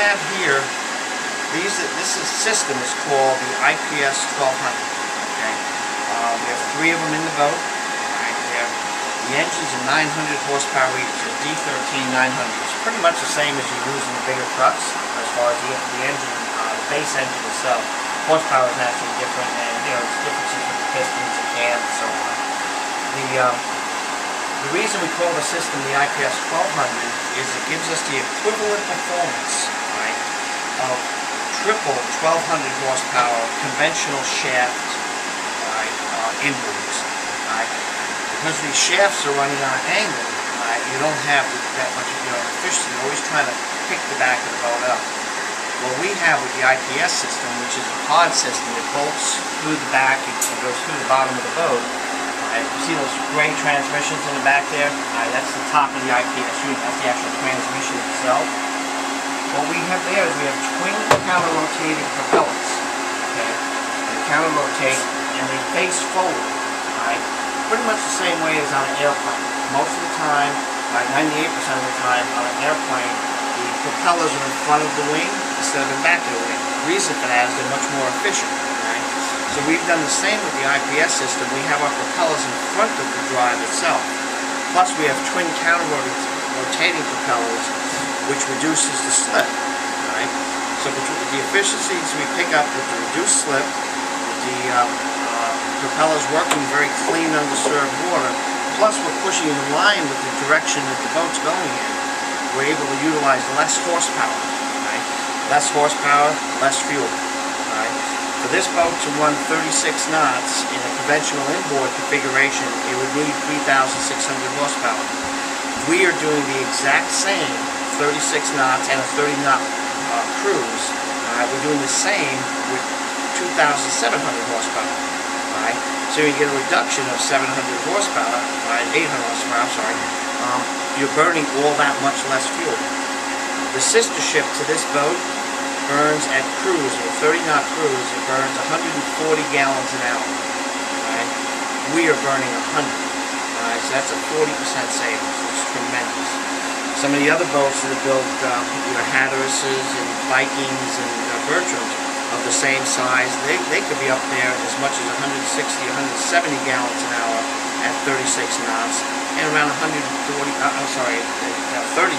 have here, this system is called the IPS 1200. Okay, we have 3 of them in the boat. Right there. The engines are 900 horsepower each. The D13 900. It's pretty much the same as you use in the bigger trucks as far as the engine, the base engine itself. Horsepower is naturally different, and it's differences with the pistons, the cams, and so on. The reason we call the system the IPS 1200 is it gives us the equivalent performance, right, of triple 1200 horsepower conventional shaft, right, inboards, right. Because these shafts are running on an angle, right, you don't have that much efficiency. You're always trying to pick the back of the boat up. What we have with the IPS system, which is a pod system that bolts through the back and goes through the bottom of the boat. Right? You see those gray transmissions in the back there? Right, that's the top of the IPS unit. That's the actual transmission itself. What we have there is we have twin counter-rotating propellers. Okay? They counter-rotate and they face forward. Right? Pretty much the same way as on an airplane. Most of the time, 98% of the time on an airplane, the propellers are in front of the wing instead of in back of the wing. The reason for that is they're much more efficient. Right? So we've done the same with the IPS system. We have our propellers in front of the drive itself. Plus we have twin counter-rotating propellers, which reduces the slip. Right? So the efficiencies we pick up with the reduced slip, with the propellers working very clean undisturbed water, plus we're pushing in line with the direction that the boat's going in, we're able to utilize less horsepower. Right? Less horsepower, less fuel. Right? For this boat to run 36 knots in a conventional inboard configuration, it would need 3,600 horsepower. We are doing the exact same 36 knots and a 30 knot cruise. We're doing the same with 2,700 horsepower. Right? So you get a reduction of 700 horsepower, right? 800 horsepower, I'm sorry. You're burning all that much less fuel. The sister ship to this boat burns at cruise, with a 30 knot cruise, it burns 140 gallons an hour. Right? We are burning 100. Right? So that's a 40% savings. It's tremendous. Some of the other boats that are built, Hatterases and Vikings and Bertrams, of the same size, they could be up there as much as 160, 170 gallons an hour at 36 knots, and around 30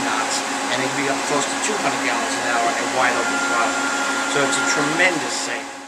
knots, and they could be up close to 200 gallons an hour at wide open throttle. So it's a tremendous savings.